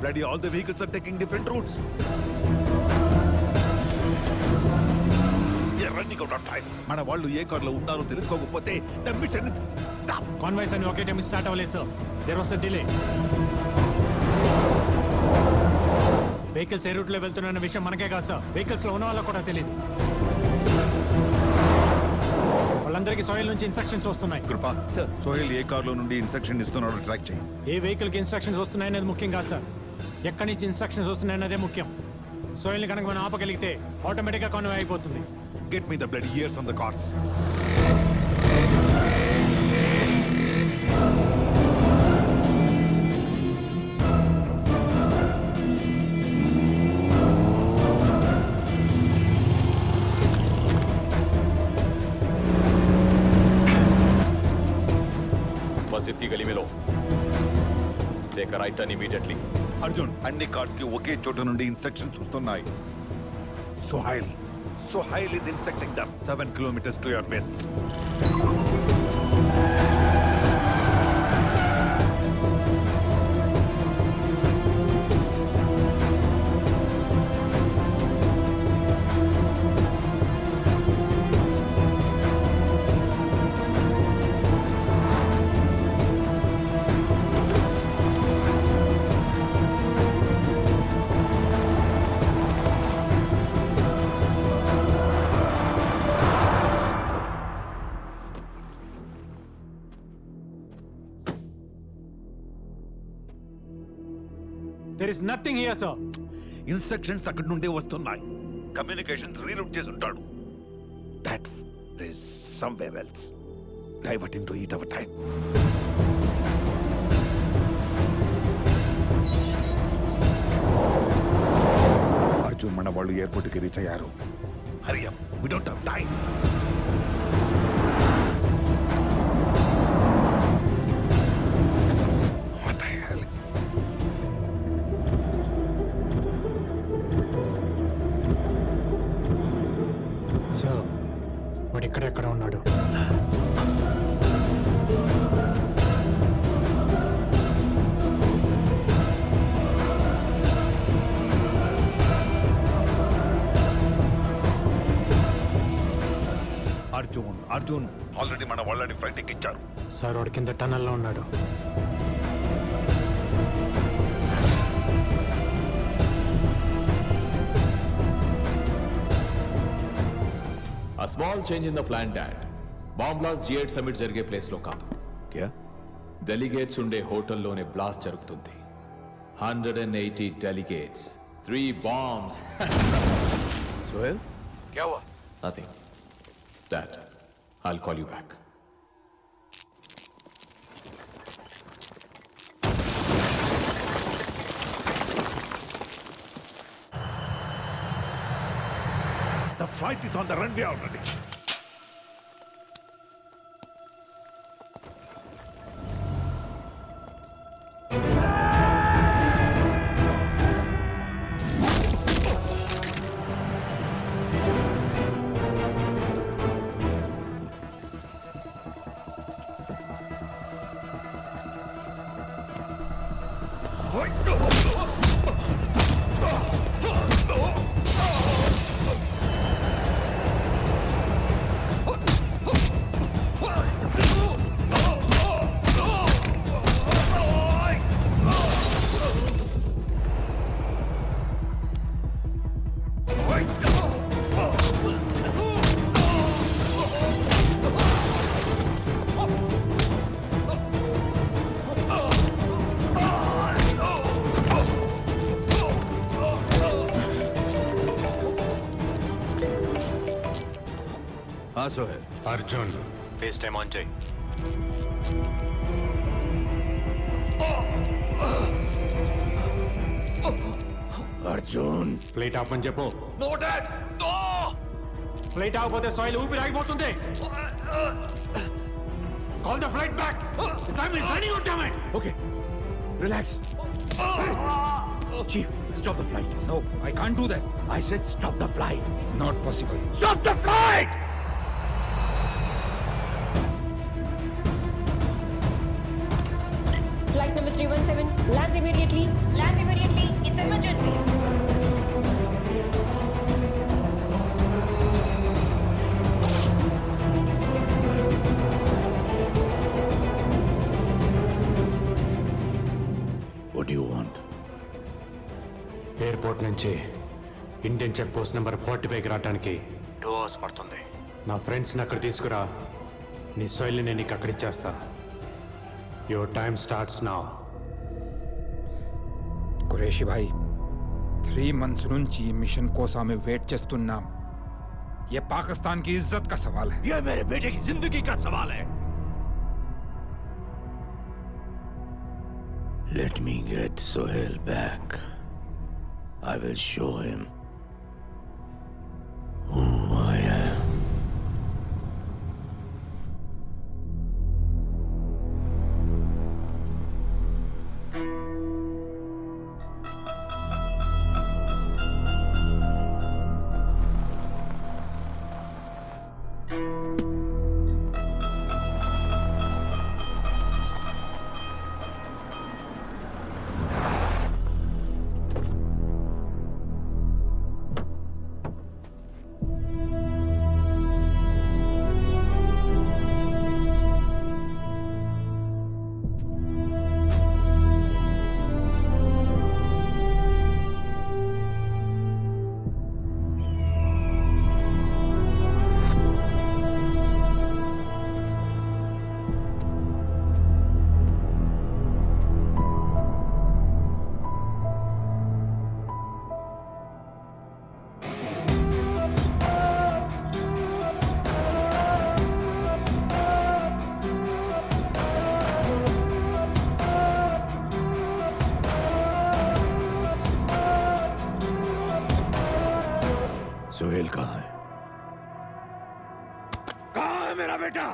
Bloody all the vehicles are taking different routes. We are running out of time. మన వాళ్ళు ఏ కార్లో ఉన్నారో తెలుసుకోకపోతే the mission is done. Convoys and ఒకే time start అవ్వలేదు sir. There was a delay. Vehicles ఏ రూట్లో వెళ్తున్న విషయం మనకే కాదు సార్. వెహికల్స్ లో ఉన్న వాళ్ళకు కూడా తెలియదు. వాళ్ళందరికీ సోయల్ నుంచి ఇన్స్ట్రక్షన్స్ వస్తున్నాయి. కృపా సార్, సోయల్ ఏ కార్లో నుండి ఇన్స్ట్రక్షన్ ఇస్తున్నాడో ట్రాక్ చేయి. ఏ వెహికల్ కి ఇన్స్ట్రక్షన్స్ వస్తున్నాయనేది ముఖ్యం కాదు సార్. ఎక్కడి నుంచి ఇన్స్ట్రక్షన్స్ వస్తున్నాయన్నదే ముఖ్యం. సోయల్ ని కనుక మనం ఆపగలిగితే ఆటోమేటిక్ గా కాన్వాయ్ అయిపోతుంది. Get me the bloody ears on the cars. मस्जिद की गली में लो. Take a right turn immediately. Arjun, అన్ని కార్స్ కి ఒకే చోట నుండి ఇన్స్ట్రక్షన్స్ వస్తున్నాయి. Sohail is instructing them 7 kilometers to your west. There is nothing here, sir. Instructions అక్కడి నుండే వస్తున్నాయి. కమ్యూనికేషన్స్ రీరూట్ చేసి ఉంటాడు. That is somewhere else. Diverting to eat our time. Arjun, మన వాళ్ళు ఎయిర్పోర్ట్ కి రీచ్ అయ్యారు. Hurry up, we don't have time. Sir, వాడు ఎక్కడ ఉన్నాడు? అర్జున్ ఆల్రెడీ మన వాళ్ళని ఫ్లైట్ ఎక్కించారు. సార్, వాడు కింద టన్నల్లో ఉన్నాడు. A small change in the plan, Dad. Bomb blast G8 summit జరిగే ప్లేస్ లో కాదు. क्या? డెలిగేట్స్ ఉండే హోటల్లోనే బ్లాస్ట్ జరుగుతుంది. 180 delegates, 3 bombs. सोहेल, क्या हुआ? Nothing. Dad, I'll call you back. The flight is on the runway already. हाँ Sohail. Arjun, face time on చేయి. అర్జున్, ఫ్లైట్ ఆపని చెప్పు. No, Dad! No! ఫ్లైట్ ఆగిపోతే సోయిల్ ఊపిరి ఆగిపోతుంది. Call the flight back. Time is running out, damn it. Okay. Relax. Chief, stop the flight. No, I can't do that. I said stop the flight. Not possible. Stop the flight! Flight number 317, land immediately. Land immediately. emergency. What do you want? Airport నుంచి Indian check post number 45కి రావడానికి 2 hours పడుతుంది. నా ఫ్రెండ్స్ని అక్కడ తీసుకురా, నీ సోయిల్ని నేను నీకు అక్కడ ఇచ్చేస్తా. Your time starts now. Qureshi Bhai 3 months నుంచి ఈ మిషన్ కోసం మేము వెయిట్ చేస్తున్నాం. ये पाकिस्तान की इज्जत का सवाल है. ये मेरे बेटे की जिंदगी का सवाल है. Let me get Sohail back. I will show him who I am. Sohail कहाँ है? कहाँ है मेरा बेटा?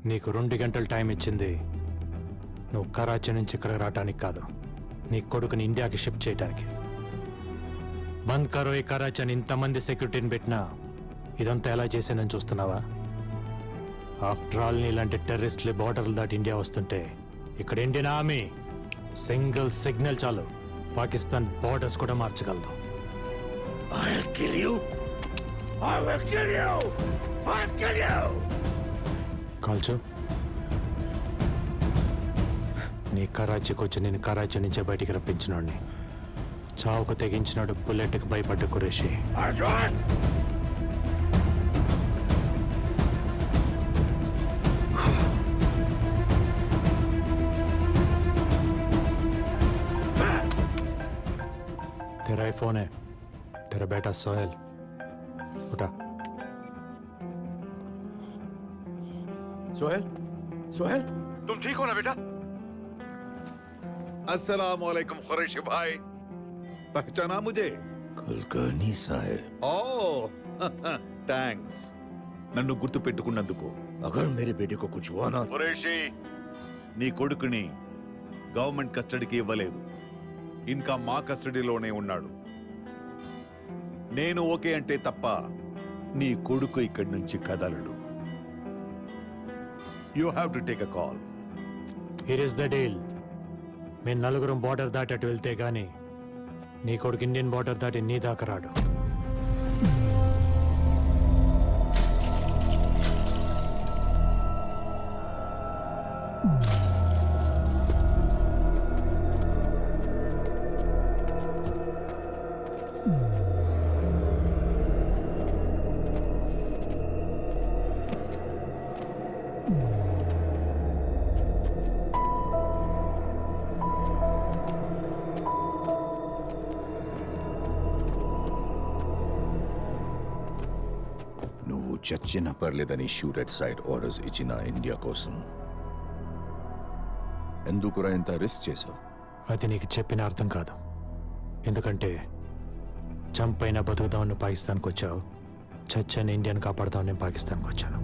నీకు 2 గంటలు టైం ఇచ్చింది నువ్వు కరాచీ నుంచి ఇక్కడ రావటానికి కాదు, నీ కొడుకుని ఇండియాకి షిఫ్ట్ చేయడానికి. బంద్ కరో ఈ కరాచీ అని ఇంతమంది సెక్యూరిటీని పెట్టినా ఇదంతా ఎలా చేశానని చూస్తున్నావా? ఆఫ్టర్ ఆల్ నీలాంటి టెర్రరిస్టులు బార్డర్లు దాటి ఇండియా వస్తుంటే ఇక్కడ ఇండియన్ ఆర్మీ సింగిల్ సిగ్నల్ చాలు పాకిస్తాన్ బార్డర్స్ కూడా మార్చగలదు. I'll kill you. I will kill you. I'll kill you. కాల్చు. నీ కరాచీకి వచ్చి నేను కరాచీ నుంచే బయటికి రప్పించినోడిని. చావుకు తెగించినాడు బుల్లెట్కి భయపడ్డ కురేషి. Arjun! तेरा ही फोन है, तेरा बेटा सोहेल. उठा. सोहेल, सोहेल, तुम ठीक हो ना बेटा? अस्सलाम वालेकुम कुरैशी भाई, पहचाना मुझे? कुलकर्णी साहब. ఓ థ్యాంక్స్ నన్ను గుర్తు పెట్టుకున్నందుకు. अगर मेरे बेटे को कुछ हुआ ना కురేషి, నీ కొడుకుని గవర్నమెంట్ కస్టడీకి ఇవ్వలేదు, ఇంకా మా కస్టడీలోనే ఉన్నాడు. నేను ఓకే అంటే తప్ప నీ కొడుకు ఇక్కడి నుంచి కదలడు. You have to take a call. Here is the deal. మేము నలుగురం బార్డర్ దాటి అటు వెళ్తే గానీ నీ కొడుకు ఇండియన్ బార్డర్ దాటి నీ దాకా రాడు. చచ్చిన పర్లేదని షూట్ ఎట్ సైడ్ ఆర్డర్స్ ఇచ్చిన ఇండియా కోసం ఎందుకురా ఇంత రిస్క్ చేశావు? అది నీకు చెప్పిన అర్థం కాదు. ఎందుకంటే చంపైనా బతుకుదామని పాకిస్తాన్కి వచ్చావు, చచ్చని ఇండియాని కాపాడుదామని నేను పాకిస్తాన్కి వచ్చాను.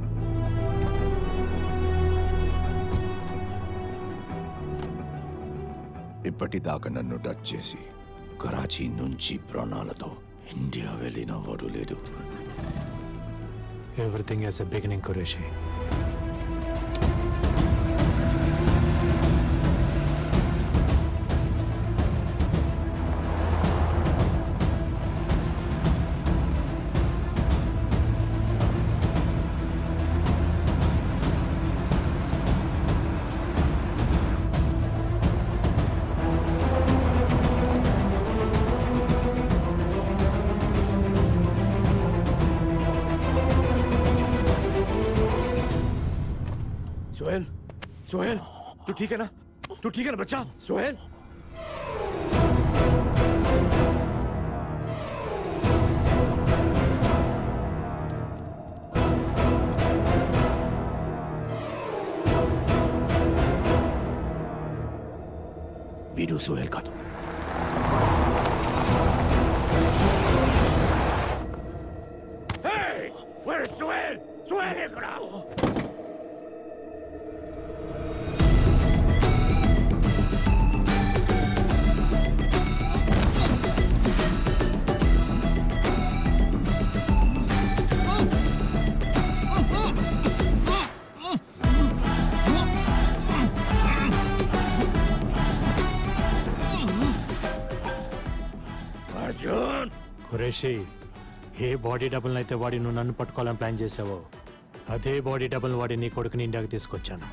ఇప్పటిదాకా నన్ను టచ్ చేసి కరాచీ నుంచి ప్రాణాలతో ఇండియా వెళ్ళిన వాడు లేడు. Everything as a beginning Qureshi. Sohail, Sohail, तू ठीक है ना? तू ठीक है ना बच्चा? सोहेल, वीडियो सोहेल का तो Hey! Where is Sohail? Sohail ఇక్కడ అర్జున్ ఖురేషీ, ఏ బాడీ డబుల్ అయితే వాడి నువ్వు నన్ను పట్టుకోవాలని ప్లాన్ చేసావో అదే బాడీ డబుల్ వాడి నీ కొడుకుని ఇండియాకి తీసుకొచ్చాను.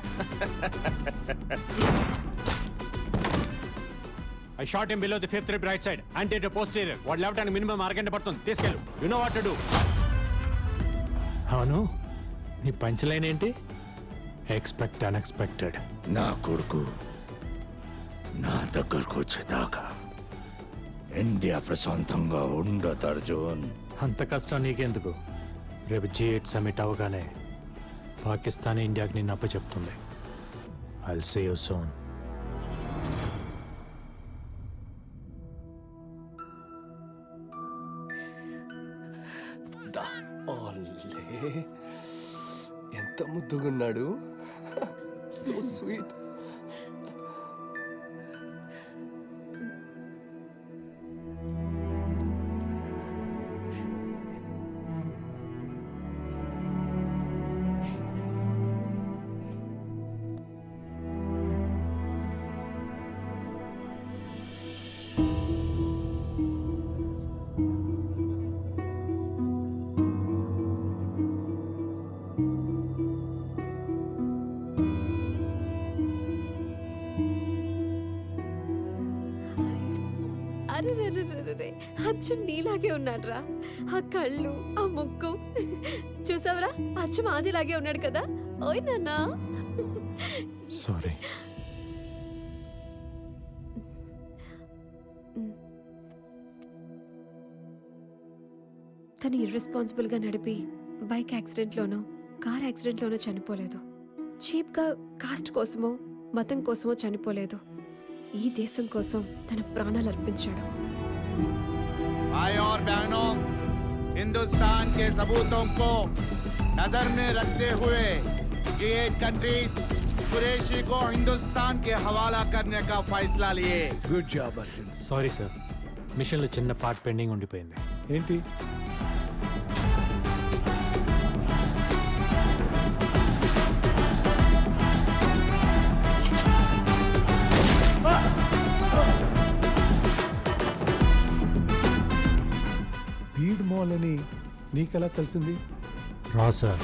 I shot him below the fifth rib right side, anterior posterior. వాడు లేవటానికి మినిమం అరగంట పడుతుంది. తీసుకెళ్ళు. You know what to do. అవును, నీ పంచ్ లైన్ ఏంటి? Expect unexpected. నా కొడుకు నా దగ్గరకు వచ్చేదాకా ఇండియా ప్రశాంతంగా ఉండదు అర్జున్. అంత కష్టం నీకెందుకు? రేపు G8 సమిట్ అవగానే పాకిస్తాన్ ఇండియాకి నిన్ను అప్పచెప్తుంది. I'll see you soon. ఎంత ముద్దుగున్నాడు. So sweet. అరే అచ్చు నీలాగే ఉన్నాడ్రా. ఆ కళ్ళు, ఆ ముక్కు చూసావరా? అచ్చు మాదిలాగే ఉన్నాడు కదా. ఓయ్ నాన్నా. సారీ. తను ఇర్రెస్పాన్సిబుల్గా నడిపి బైక్ యాక్సిడెంట్లోనో కార్ యాక్సిడెంట్లోనో చనిపోలేదు. చీప్గా కాస్ట్ కోసమో మతం కోసమో చనిపోలేదు. ఈ దేశం కోసం తన ప్రాణాలు అర్పించాడు. भाई और बहनों, हिंदुस्तान के सबूतों को नजर में रखते हुए G8 कंट्रीज कुरैशी को हिंदुस्तान के हवाला करने का फैसला लिए. Good job Arjun. Sorry sir, మిషన్లో చిన్న పార్ట్ పెండింగ్ ఉండిపోయింది. ఏంటి? బీడ్ మాల్ అని నీకెలా తెలిసింది? రా సార్,